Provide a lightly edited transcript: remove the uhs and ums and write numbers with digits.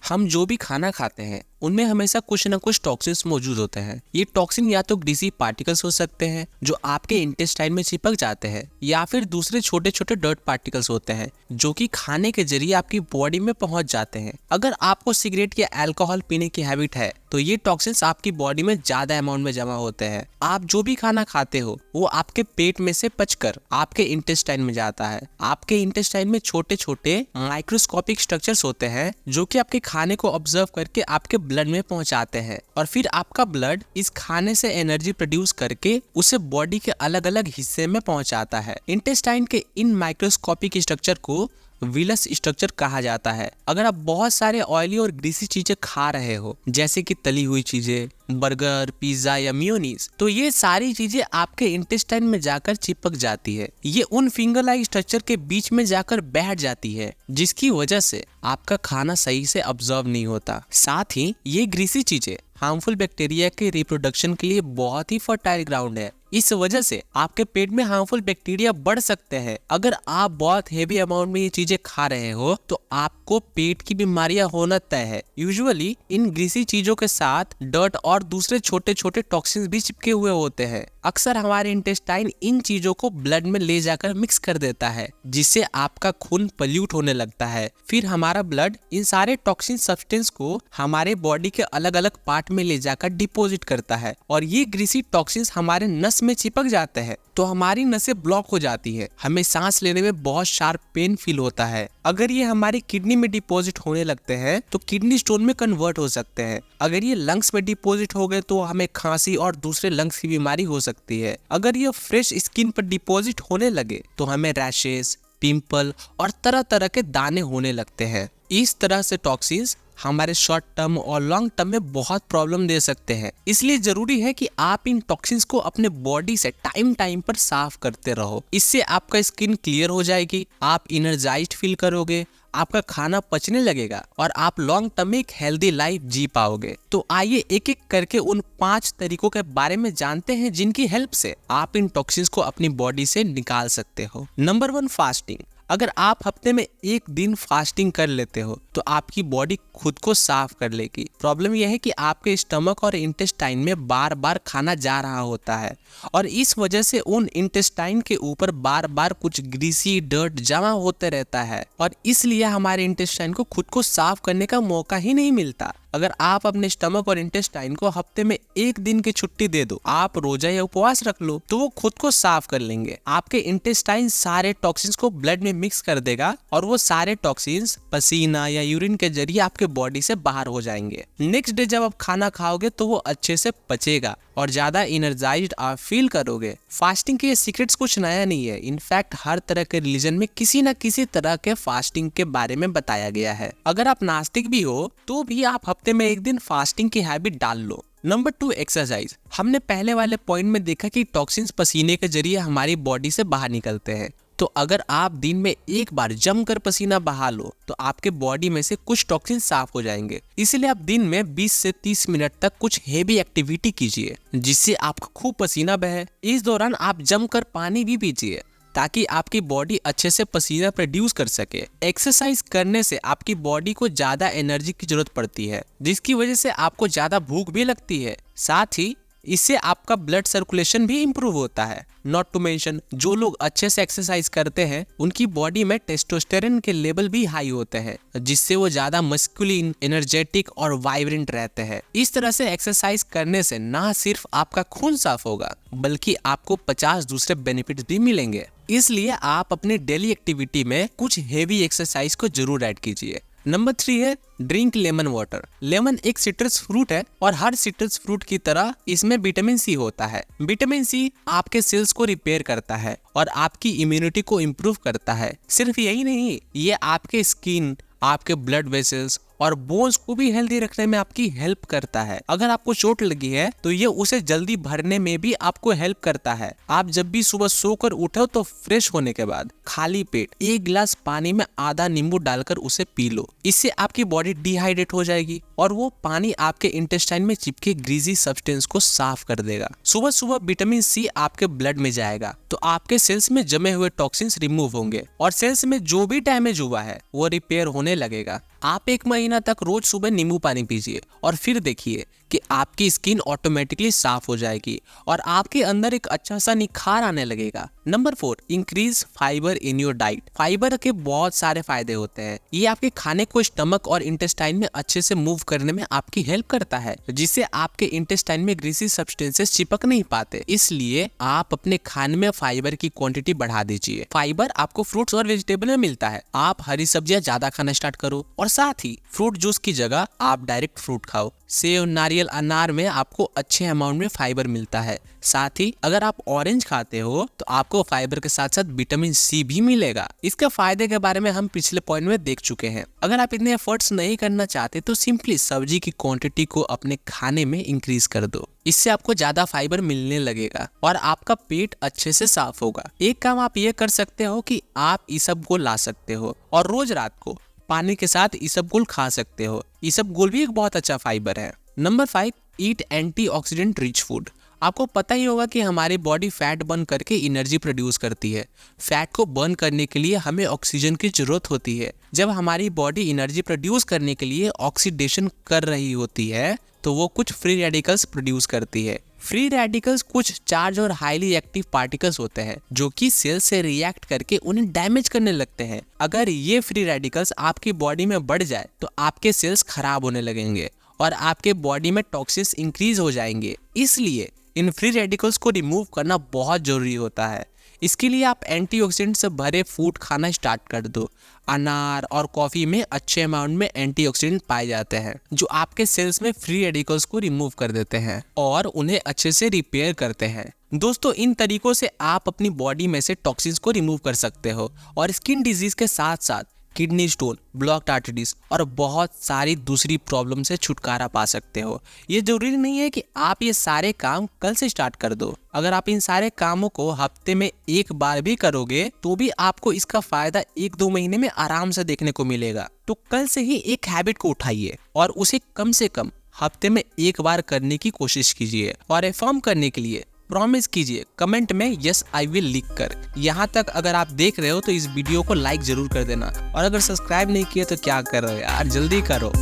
हम जो भी खाना खाते हैं उनमें हमेशा कुछ न कुछ टॉक्सिन्स मौजूद होते हैं। ये टॉक्सिन या तो ग्रीसी पार्टिकल्स हो सकते हैं जो आपके इंटेस्टाइन में चिपक जाते हैं, या फिर दूसरे छोटे छोटे डर्ट पार्टिकल्स होते हैं जो कि खाने के जरिए आपकी बॉडी में पहुंच जाते हैं। अगर आपको सिगरेट या अल्कोहल पीने की हैबिट है तो ये टॉक्सिन्स आपकी बॉडी में ज्यादा अमाउंट में जमा होते हैं। आप जो भी खाना खाते हो वो आपके पेट में से पचकर आपके इंटेस्टाइन में जाता है। आपके इंटेस्टाइन में छोटे छोटे माइक्रोस्कोपिक स्ट्रक्चर्स होते हैं जो कि आपके खाने को ऑब्जर्व करके आपके ब्लड में पहुंचाते हैं, और फिर आपका ब्लड इस खाने से एनर्जी प्रोड्यूस करके उसे बॉडी के अलग अलग हिस्से में पहुंचाता है। इंटेस्टाइन के इन माइक्रोस्कोपिक स्ट्रक्चर को विलस स्ट्रक्चर कहा जाता है। अगर आप बहुत सारे ऑयली और ग्रीसी चीजें खा रहे हो जैसे कि तली हुई चीजें, बर्गर, पिज्जा या मेयोनीज, तो ये सारी चीजें आपके इंटेस्टाइन में जाकर चिपक जाती है। ये उन फिंगर लाइक स्ट्रक्चर के बीच में जाकर बैठ जाती है जिसकी वजह से आपका खाना सही से ऑब्जर्व नहीं होता। साथ ही ये ग्रीसी चीजें हार्मफुल बैक्टीरिया के रिप्रोडक्शन के लिए बहुत ही फर्टाइल ग्राउंड है। इस वजह से आपके पेट में हार्मफुल बैक्टीरिया बढ़ सकते हैं। अगर आप बहुत हेवी अमाउंट में ये चीजें खा रहे हो तो आपको पेट की बीमारियां होना तय है। यूजुअली इन ग्रीसी चीजों के साथ डर्ट और दूसरे छोटे छोटे टॉक्सिन्स भी चिपके हुए होते हैं। अक्सर हमारे इंटेस्टाइन इन चीजों को ब्लड में ले जाकर मिक्स कर देता है जिससे आपका खून पल्यूट होने लगता है। फिर हमारा ब्लड इन सारे टॉक्सिन सब्सटेंस को हमारे बॉडी के अलग अलग पार्ट में ले जाकर डिपॉजिट करता है, और ये ग्रीसी टॉक्सिन्स हमारे नस में चिपक जाते हैं तो हमारी नसें ब्लॉक हो जाती है। हमें सांस लेने में बहुत शार्प पेन फील होता है। अगर ये हमारी किडनी में डिपॉजिट होने लगते हैं तो किडनी स्टोन में कन्वर्ट हो सकते हैं। अगर ये लंग्स में डिपॉजिट हो गए तो हमें खांसी और दूसरे लंग्स की बीमारी हो सकती है। अगर ये फ्रेश स्किन पर डिपॉजिट होने लगे तो हमें रैशेस, पिंपल और तरह तरह के दाने होने लगते हैं। इस तरह से टॉक्सिन्स हमारे शॉर्ट टर्म और लॉन्ग टर्म में बहुत प्रॉब्लम दे सकते हैं। इसलिए जरूरी है कि आप इन टॉक्सिन्स को अपने बॉडी से टाइम टाइम पर साफ करते रहो। इससे आपका स्किन क्लियर हो जाएगी, आप इनर्जाइज्ड फील करोगे, आपका खाना पचने लगेगा और आप लॉन्ग टर्म में एक हेल्दी लाइफ जी पाओगे। तो आइए एक एक करके उन 5 तरीकों के बारे में जानते हैं जिनकी हेल्प से आप इन टॉक्सिन्स को अपनी बॉडी से निकाल सकते हो। Number 1, fasting. अगर आप हफ्ते में एक दिन फास्टिंग कर लेते हो तो आपकी बॉडी खुद को साफ कर लेगी। प्रॉब्लम यह है कि आपके स्टमक और इंटेस्टाइन में बार बार खाना जा रहा होता है और इस वजह से उन इंटेस्टाइन के ऊपर बार बार कुछ ग्रीसी डर्ट जमा होते रहता है और इसलिए हमारे इंटेस्टाइन को खुद को साफ करने का मौका ही नहीं मिलता। अगर आप अपने स्टमक और इंटेस्टाइन को हफ्ते में एक दिन की छुट्टी दे दो, आप रोजा या उपवास रख लो, तो वो खुद को साफ कर लेंगे। आपके इंटेस्टाइन सारे टॉक्सिन्स को ब्लड में मिक्स कर देगा और वो सारे टॉक्सिन्स पसीना या यूरिन के जरिए आपके बॉडी से बाहर हो जाएंगे। नेक्स्ट डे जब आप खाना खाओगे तो वो अच्छे से पचेगा और ज्यादा एनर्जाइज्ड आप फील करोगे। फास्टिंग के सीक्रेट्स कुछ नया नहीं है। इनफैक्ट हर तरह के रिलीजन में किसी न किसी तरह के फास्टिंग के बारे में बताया गया है। अगर आप नास्तिक भी हो तो भी आप हफ्ते में एक दिन फास्टिंग की हैबिट डाल लो। Number 2, exercise. हमने पहले वाले पॉइंट में देखा कि टॉक्सिन्स पसीने के जरिए हमारी बॉडी से बाहर निकलते हैं, तो अगर आप दिन में एक बार जमकर पसीना बहा लो तो आपके बॉडी में से कुछ टॉक्सिन साफ हो जाएंगे। इसलिए आप दिन में 20 से 30 मिनट तक कुछ हेवी एक्टिविटी कीजिए जिससे आपका खूब पसीना बहे। इस दौरान आप जमकर पानी भी पीजिए ताकि आपकी बॉडी अच्छे से पसीना प्रोड्यूस कर सके। एक्सरसाइज करने से आपकी बॉडी को ज्यादा एनर्जी की जरूरत पड़ती है जिसकी वजह से आपको ज्यादा भूख भी लगती है। साथ ही इससे आपका ब्लड सर्कुलेशन भी इम्प्रूव होता है। नॉट टू मेंशन, जो लोग अच्छे से एक्सरसाइज करते हैं उनकी बॉडी में टेस्टोस्टेरोन के लेवल भी हाई होते हैं जिससे वो ज्यादा मस्कुलिन, एनर्जेटिक और वाइब्रेंट रहते हैं। इस तरह से एक्सरसाइज करने से ना सिर्फ आपका खून साफ होगा बल्कि आपको 50 दूसरे बेनिफिट्स भी मिलेंगे। इसलिए आप अपनी डेली एक्टिविटी में कुछ हेवी एक्सरसाइज को जरूर ऐड कीजिए। नंबर 3 है ड्रिंक लेमन वाटर। लेमन एक सिट्रस फ्रूट है और हर सिट्रस फ्रूट की तरह इसमें विटामिन सी होता है। विटामिन सी आपके सेल्स को रिपेयर करता है और आपकी इम्यूनिटी को इम्प्रूव करता है। सिर्फ यही नहीं, ये आपके स्किन, आपके ब्लड वेसल्स और बोन्स को भी हेल्दी रखने में आपकी हेल्प करता है। अगर आपको चोट लगी है तो ये उसे जल्दी भरने में भी आपको हेल्प करता है। आप जब भी सुबह सोकर उठो तो फ्रेश होने के बाद खाली पेट 1 गिलास पानी में आधा नींबू डालकर उसे पी लो। इससे आपकी बॉडी डिहाइड्रेट हो जाएगी और वो पानी आपके इंटेस्टाइन में चिपके ग्रीजी सब्सटेंस को साफ कर देगा। सुबह सुबह विटामिन सी आपके ब्लड में जाएगा तो आपके सेल्स में जमे हुए टॉक्सिन्स रिमूव होंगे और सेल्स में जो भी डैमेज हुआ है वो रिपेयर होने लगेगा। आप 1 महीना तक रोज सुबह नींबू पानी पीजिए और फिर देखिए कि आपकी स्किन ऑटोमेटिकली साफ हो जाएगी और आपके अंदर एक अच्छा सा निखार आने लगेगा। Number 4, increase fibre in your diet. Fibre के बहुत सारे फायदे होते हैं। ये आपके खाने को स्टमक और इंटेस्टाइन में अच्छे से मूव करने में आपकी हेल्प करता है, जिससे आपके इंटेस्टाइन में ग्रीसी सब्सटेंसेस चिपक नहीं पाते। इसलिए आप अपने खाने में फाइबर की क्वांटिटी बढ़ा दीजिए। फाइबर आपको फ्रूट्स और वेजिटेबल में मिलता है। आप हरी सब्जियां ज्यादा खाना स्टार्ट करो और साथ ही फ्रूट जूस की जगह आप डायरेक्ट फ्रूट खाओ। सेब, नारियल, अनार में आपको अच्छे अमाउंट में फाइबर मिलता है। साथ ही अगर आप ऑरेंज खाते हो तो आपको फाइबर के साथ साथ विटामिन सी भी मिलेगा। इसके फायदे के बारे में हम पिछले पॉइंट में देख चुके हैं। अगर आप इतने एफर्ट्स नहीं करना चाहते तो सिंपली सब्जी की क्वांटिटी को अपने खाने में इंक्रीज कर दो। इससे आपको ज्यादा फाइबर मिलने लगेगा और आपका पेट अच्छे से साफ होगा। एक काम आप ये कर सकते हो कि आप इसबगोल ला सकते हो और रोज रात को पानी के साथ इसबगोल खा सकते हो। इसबगोल भी एक बहुत अच्छा फाइबर है। नंबर 5, ईट एंटीऑक्सीडेंट रिच फूड। आपको पता ही होगा कि हमारी बॉडी फैट बर्न करके एनर्जी प्रोड्यूस करती है। फैट को बर्न करने के लिए हमें ऑक्सीजन की जरूरत होती है। जब हमारी बॉडी एनर्जी प्रोड्यूस करने के लिए ऑक्सीडेशन कर रही होती है तो वो कुछ फ्री रेडिकल्स प्रोड्यूस करती है। फ्री रेडिकल्स कुछ चार्ज और हाईली एक्टिव पार्टिकल्स होते हैं जो कि सेल से रिएक्ट करके उन्हें डैमेज करने लगते हैं। अगर ये फ्री रेडिकल्स आपकी बॉडी में बढ़ जाए तो आपके सेल्स खराब होने लगेंगे और आपके बॉडी में टॉक्सिन्स इंक्रीज हो जाएंगे। इसलिए इन फ्री रेडिकल्स को रिमूव करना बहुत जरूरी होता है। इसके लिए आप एंटीऑक्सीडेंट से भरे फूड खाना स्टार्ट कर दो। अनार और कॉफी में अच्छे अमाउंट में एंटीऑक्सीडेंट पाए जाते हैं जो आपके सेल्स में फ्री रेडिकल्स को रिमूव कर देते हैं और उन्हें अच्छे से रिपेयर करते हैं। दोस्तों, इन तरीकों से आप अपनी बॉडी में से टॉक्सिन्स को रिमूव कर सकते हो और स्किन डिजीज के साथ साथ किडनी स्टोन, ब्लॉक्ड आर्टरीज और बहुत सारी दूसरी प्रॉब्लम से छुटकारा पा सकते हो। ये जरूरी नहीं है कि आप ये सारे काम कल से स्टार्ट कर दो। अगर आप इन सारे कामों को हफ्ते में एक बार भी करोगे तो भी आपको इसका फायदा 1-2 महीने में आराम से देखने को मिलेगा। तो कल से ही एक हैबिट को उठाइए और उसे कम से कम हफ्ते में एक बार करने की कोशिश कीजिए और अफर्म करने के लिए प्रॉमिस कीजिए कमेंट में यस आई विल लिख कर। यहाँ तक अगर आप देख रहे हो तो इस वीडियो को लाइक जरूर कर देना और अगर सब्सक्राइब नहीं किया तो क्या कर रहे हो यार, जल्दी करो।